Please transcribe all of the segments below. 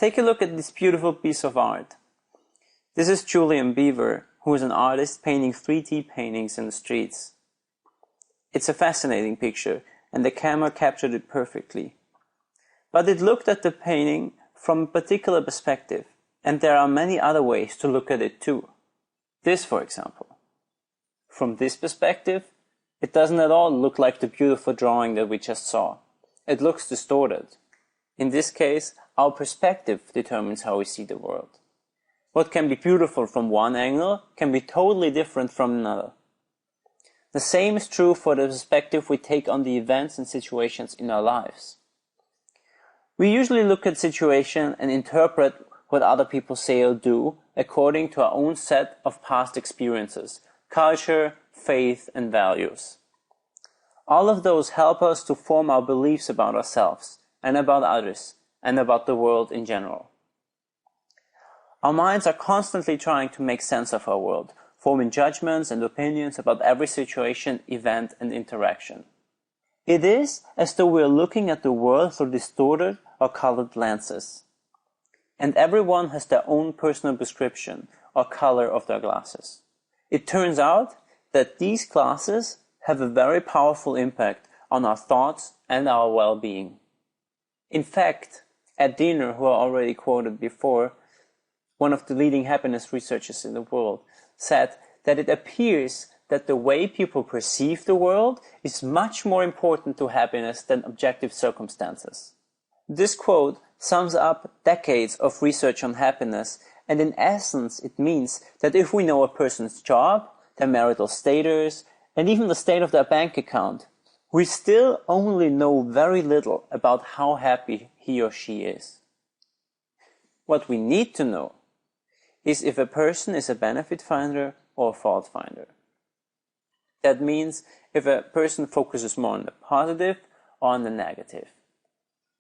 Take a look at this beautiful piece of art. This is Julian Beaver, who is an artist painting 3D paintings in the streets. It's a fascinating picture, and the camera captured it perfectly. But it looked at the painting from a particular perspective, and there are many other ways to look at it too. This, for example. From this perspective, it doesn't at all look like the beautiful drawing that we just saw. It looks distorted. In this case, our perspective determines how we see the world. What can be beautiful from one angle can be totally different from another. The same is true for the perspective we take on the events and situations in our lives. We usually look at situations and interpret what other people say or do according to our own set of past experiences, culture, faith, and values. All of those help us to form our beliefs about ourselves and about others and about the world in general. Our minds are constantly trying to make sense of our world, forming judgments and opinions about every situation, event, and interaction. It is as though we are looking at the world through distorted or colored lenses. And everyone has their own personal prescription or color of their glasses. It turns out that these glasses have a very powerful impact on our thoughts and our well-being. In fact, Ed Diener, who I already quoted before, one of the leading happiness researchers in the world, said that it appears that the way people perceive the world is much more important to happiness than objective circumstances. This quote sums up decades of research on happiness, and in essence it means that if we know a person's job, their marital status, and even the state of their bank account, we still only know very little about how happy he or she is. What we need to know is if a person is a benefit finder or a fault finder. That means if a person focuses more on the positive or on the negative.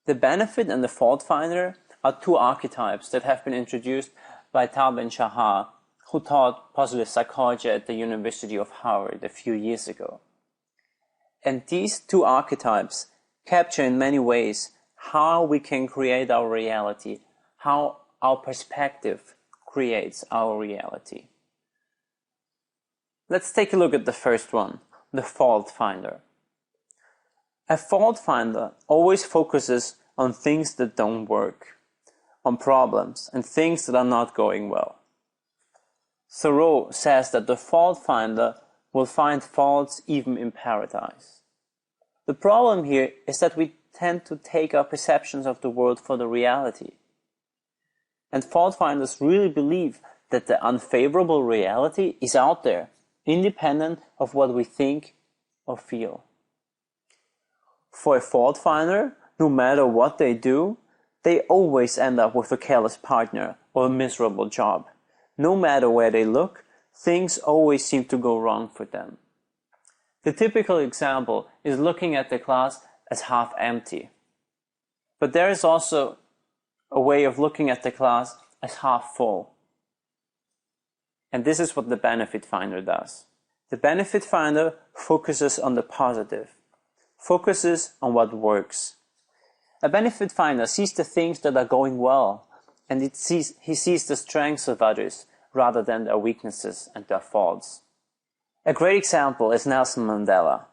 The benefit and the fault finder are two archetypes that have been introduced by Tal Ben-Shahar, who taught positive psychology at the University of Harvard a few years ago. And these two archetypes capture in many ways how we can create our reality, how our perspective creates our reality. Let's take a look at the first one, the fault finder. A fault finder always focuses on things that don't work, on problems and things that are not going well. Thoreau says that the fault finder will find faults even in paradise. The problem here is that we tend to take our perceptions of the world for the reality. And fault finders really believe that the unfavorable reality is out there, independent of what we think or feel. For a fault finder, no matter what they do, they always end up with a careless partner or a miserable job. No matter where they look, things always seem to go wrong for them. The typical example is looking at the glass as half empty. But there is also a way of looking at the glass as half full. And this is what the benefit finder does. The benefit finder focuses on the positive, focuses on what works. A benefit finder sees the things that are going well, and he sees the strengths of others rather than their weaknesses and their faults. A great example is Nelson Mandela.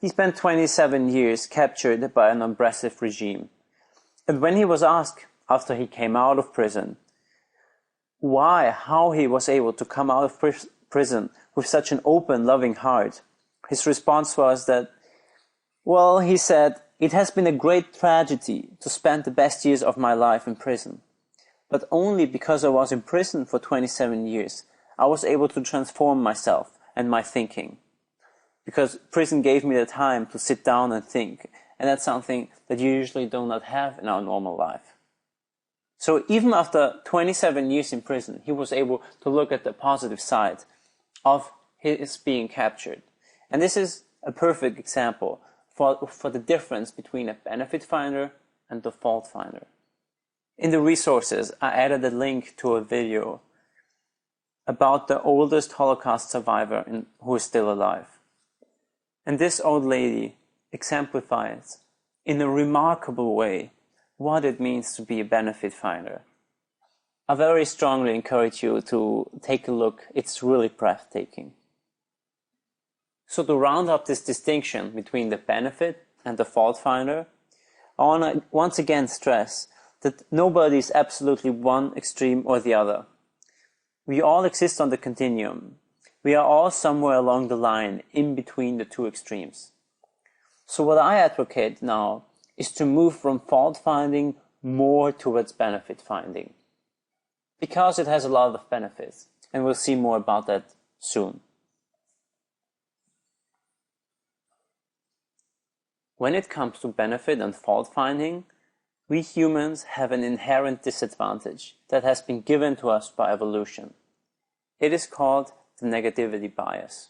He spent 27 years captured by an oppressive regime. And when he was asked, after he came out of prison, how he was able to come out of prison with such an open, loving heart, his response was that, he said, "It has been a great tragedy to spend the best years of my life in prison. But only because I was in prison for 27 years, I was able to transform myself and my thinking. Because prison gave me the time to sit down and think, and that's something that you usually do not have in our normal life." So even after 27 years in prison, he was able to look at the positive side of his being captured. And this is a perfect example for the difference between a benefit finder and the fault finder. In the resources, I added a link to a video about the oldest Holocaust survivor who is still alive. And this old lady exemplifies in a remarkable way what it means to be a benefit finder. I very strongly encourage you to take a look. It's really breathtaking. So to round up this distinction between the benefit and the fault finder, I want to once again stress that nobody is absolutely one extreme or the other. We all exist on the continuum. We are all somewhere along the line in between the two extremes. So what I advocate now is to move from fault finding more towards benefit finding, because it has a lot of benefits, and we'll see more about that soon. When it comes to benefit and fault finding, we humans have an inherent disadvantage that has been given to us by evolution. It is called the negativity bias.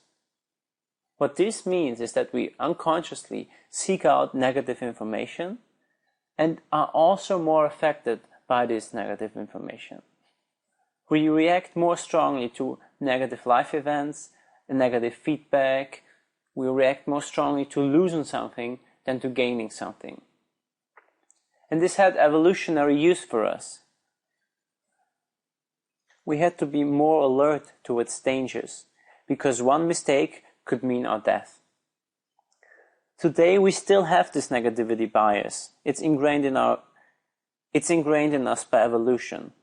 What this means is that we unconsciously seek out negative information and are also more affected by this negative information. We react more strongly to negative life events and negative feedback. We react more strongly to losing something than to gaining something. And this had evolutionary use for us. We had to be more alert towards dangers, because one mistake could mean our death. Today we still have this negativity bias. It's ingrained in us by evolution.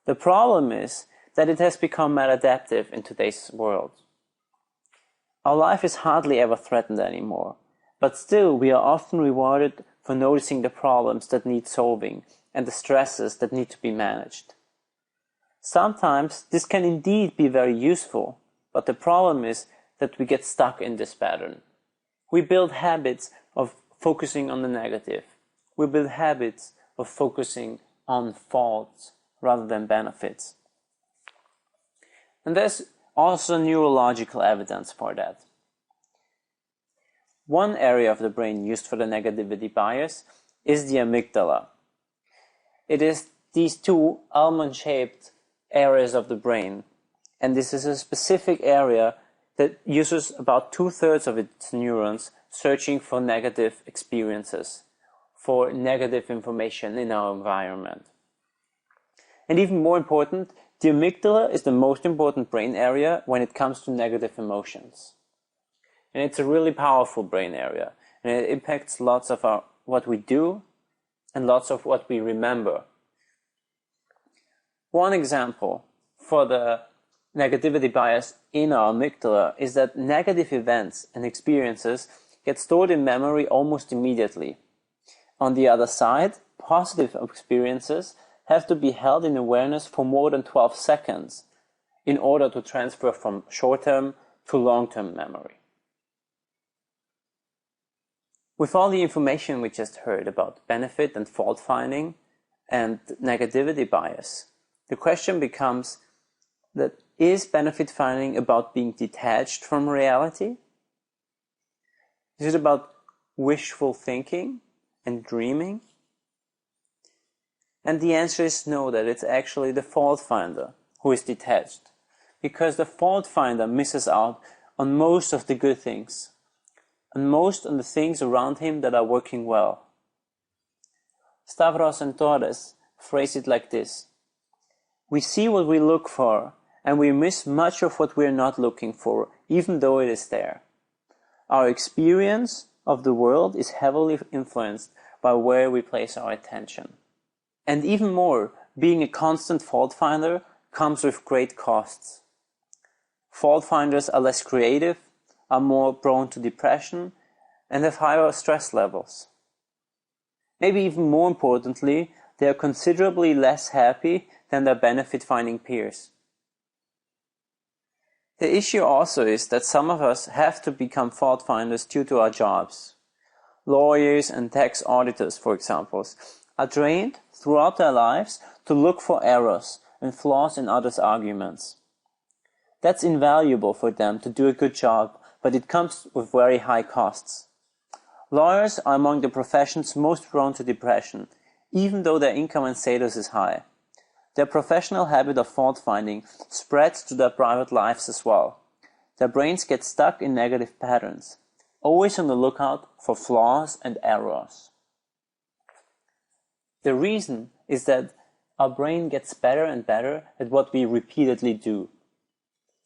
The problem is that it has become maladaptive in today's world. Our life is hardly ever threatened anymore, but still we are often rewarded for noticing the problems that need solving and the stresses that need to be managed. Sometimes this can indeed be very useful, but the problem is that we get stuck in this pattern. We build habits of focusing on the negative. We build habits of focusing on faults rather than benefits. And there's also neurological evidence for that. One area of the brain used for the negativity bias is the amygdala. It is these two almond-shaped areas of the brain, and this is a specific area that uses about 2/3 of its neurons searching for negative experiences, for negative information in our environment. And even more important, the amygdala is the most important brain area when it comes to negative emotions. And it's a really powerful brain area, and it impacts lots of what we do and lots of what we remember. One example for the negativity bias in our amygdala is that negative events and experiences get stored in memory almost immediately. On the other side, positive experiences have to be held in awareness for more than 12 seconds in order to transfer from short-term to long-term memory. With all the information we just heard about benefit and fault finding and negativity bias, the question becomes that is benefit finding about being detached from reality? Is it about wishful thinking and dreaming? And the answer is no, that it's actually the fault finder who is detached, because the fault finder misses out on most of the good things, and most on the things around him that are working well. Stavros and Torres phrase it like this: we see what we look for, and we miss much of what we are not looking for, even though it is there. Our experience of the world is heavily influenced by where we place our attention. And even more, being a constant fault finder comes with great costs. Fault finders are less creative, are more prone to depression, and have higher stress levels. Maybe even more importantly, they are considerably less happy than their benefit-finding peers. The issue also is that some of us have to become fault finders due to our jobs. Lawyers and tax auditors, for example, are trained throughout their lives to look for errors and flaws in others' arguments. That's invaluable for them to do a good job, but it comes with very high costs. Lawyers are among the professions most prone to depression, even though their income and status is high. Their professional habit of fault finding spreads to their private lives as well. Their brains get stuck in negative patterns, always on the lookout for flaws and errors. The reason is that our brain gets better and better at what we repeatedly do.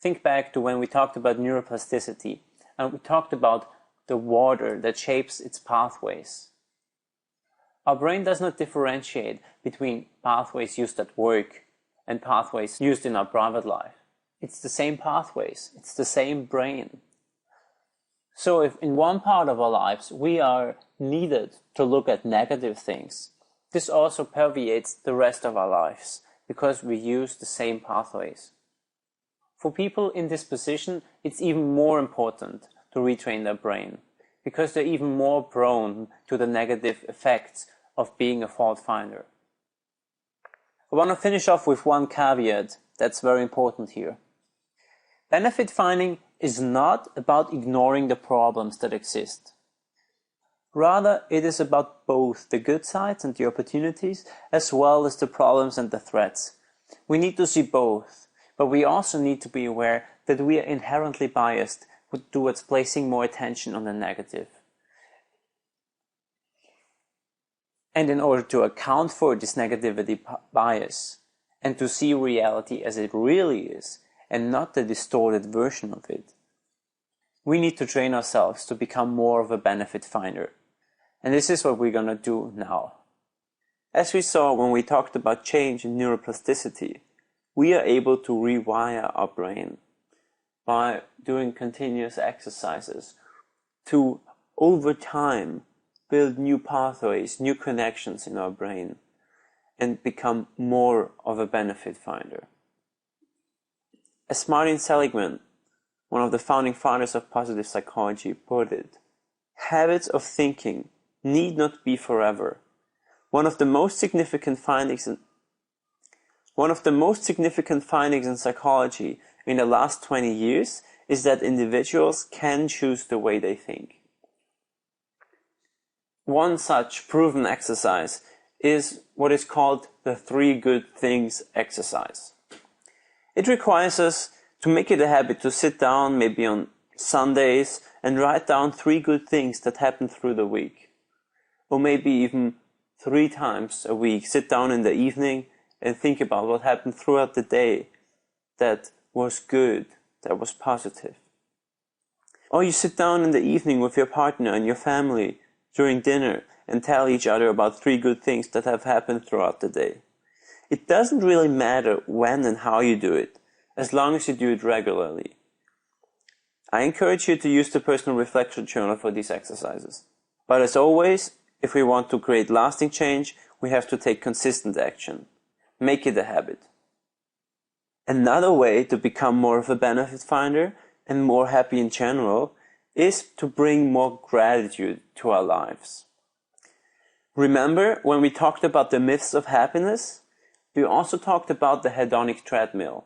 Think back to when we talked about neuroplasticity, and we talked about the water that shapes its pathways. Our brain does not differentiate between pathways used at work and pathways used in our private life. It's the same pathways, it's the same brain. So if in one part of our lives we are needed to look at negative things, this also permeates the rest of our lives because we use the same pathways. For people in this position, it's even more important to retrain their brain because they're even more prone to the negative effects of being a fault finder. I want to finish off with one caveat that's very important here. Benefit finding is not about ignoring the problems that exist. Rather, it is about both the good sides and the opportunities, as well as the problems and the threats. We need to see both, but we also need to be aware that we are inherently biased towards placing more attention on the negative. And in order to account for this negativity bias, and to see reality as it really is, and not the distorted version of it, we need to train ourselves to become more of a benefit finder. And this is what we're going to do now. As we saw when we talked about change in neuroplasticity, we are able to rewire our brain by doing continuous exercises to, over time, build new pathways, new connections in our brain, and become more of a benefit finder. As Martin Seligman, one of the founding fathers of positive psychology, put it, habits of thinking need not be forever. One of the most significant findings in psychology in the last 20 years is that individuals can choose the way they think. One such proven exercise is what is called the 3 good things exercise. It requires us to make it a habit to sit down maybe on Sundays and write down 3 good things that happened through the week. Or maybe even 3 times a week, sit down in the evening and think about what happened throughout the day that was good, that was positive. Or you sit down in the evening with your partner and your family during dinner and tell each other about 3 good things that have happened throughout the day. It doesn't really matter when and how you do it, as long as you do it regularly. I encourage you to use the personal reflection journal for these exercises. But as always, if we want to create lasting change, we have to take consistent action. Make it a habit. Another way to become more of a benefit finder and more happy in general is to bring more gratitude to our lives. Remember when we talked about the myths of happiness? We also talked about the hedonic treadmill.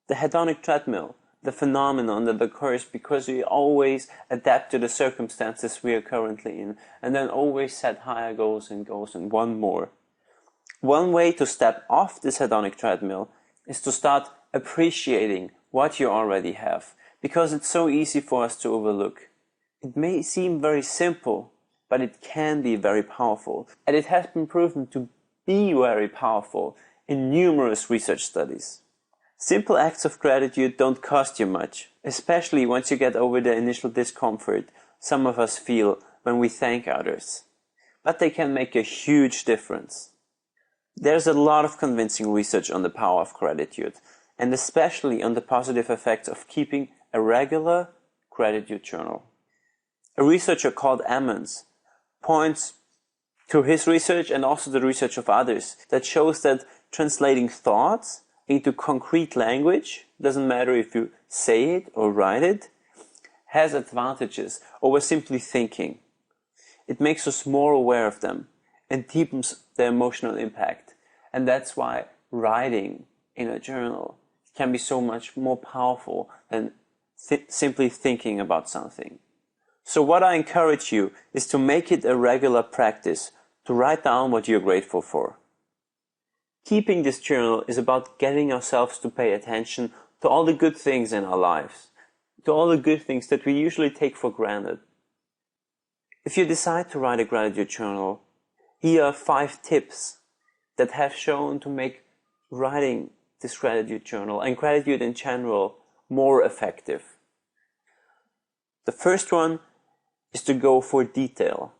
The hedonic treadmill, the phenomenon that occurs because we always adapt to the circumstances we are currently in and then always set higher goals and want more. One way to step off this hedonic treadmill is to start appreciating what you already have, because it's so easy for us to overlook. It may seem very simple, but it can be very powerful, and it has been proven to be very powerful in numerous research studies. Simple acts of gratitude don't cost you much, especially once you get over the initial discomfort some of us feel when we thank others. But they can make a huge difference. There's a lot of convincing research on the power of gratitude, and especially on the positive effects of keeping a regular gratitude journal. A researcher called Emmons points to his research and also the research of others that shows that translating thoughts into concrete language, doesn't matter if you say it or write it, has advantages over simply thinking. It makes us more aware of them and deepens their emotional impact. And that's why writing in a journal can be so much more powerful than simply thinking about something. So what I encourage you is to make it a regular practice to write down what you're grateful for. Keeping this journal is about getting ourselves to pay attention to all the good things in our lives, to all the good things that we usually take for granted. If you decide to write a gratitude journal, Here are 5 tips that have shown to make writing this gratitude journal and gratitude in general more effective. The first one is to go for detail.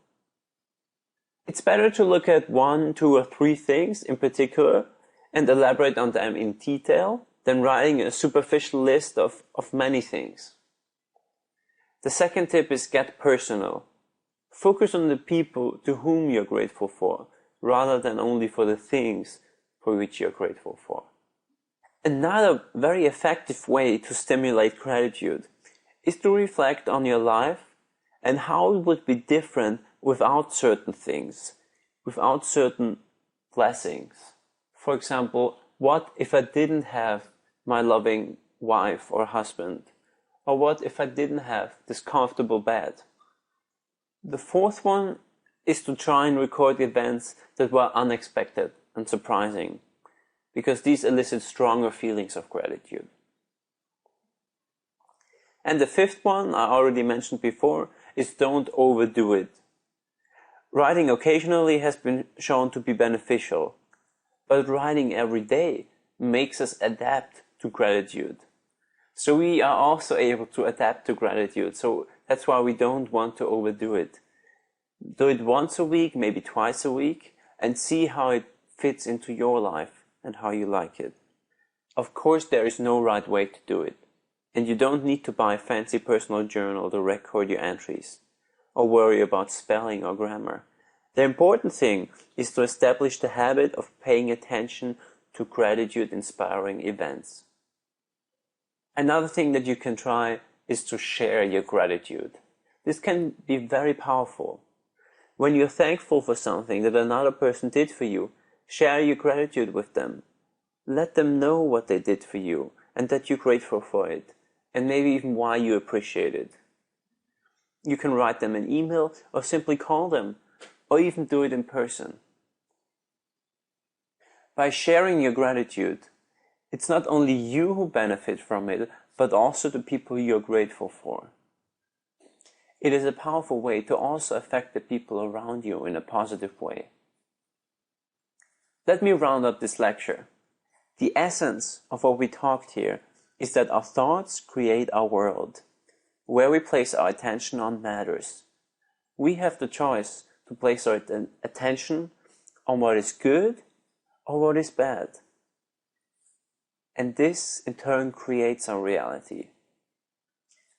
It's better to look at 1, 2, or 3 things in particular and elaborate on them in detail than writing a superficial list of many things. The second tip is get personal. Focus on the people to whom you're grateful for, rather than only for the things for which you're grateful for. Another very effective way to stimulate gratitude is to reflect on your life and how it would be different without certain things, without certain blessings. For example, what if I didn't have my loving wife or husband? Or what if I didn't have this comfortable bed? The fourth one is to try and record events that were unexpected and surprising, because these elicit stronger feelings of gratitude. And the fifth one, I already mentioned before, is don't overdo it. Writing occasionally has been shown to be beneficial, but writing every day makes us adapt to gratitude. So we are also able to adapt to gratitude, so that's why we don't want to overdo it. Do it once a week, maybe twice a week, and see how it fits into your life and how you like it. Of course, there is no right way to do it, and you don't need to buy a fancy personal journal to record your entries, or worry about spelling or grammar. The important thing is to establish the habit of paying attention to gratitude-inspiring events. Another thing that you can try is to share your gratitude. This can be very powerful. When you're thankful for something that another person did for you, share your gratitude with them. Let them know what they did for you and that you're grateful for it, and maybe even why you appreciate it. You can write them an email or simply call them, or even do it in person. By sharing your gratitude, it's not only you who benefit from it, but also the people you're grateful for. It is a powerful way to also affect the people around you in a positive way. Let me round up this lecture. The essence of what we talked here is that our thoughts create our world. Where we place our attention on matters. We have the choice to place our attention on what is good or what is bad. And this, in turn, creates our reality.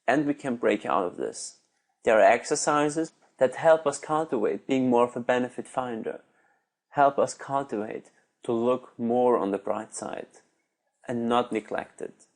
And we can break out of this. There are exercises that help us cultivate being more of a benefit finder, help us cultivate to look more on the bright side and not neglect it.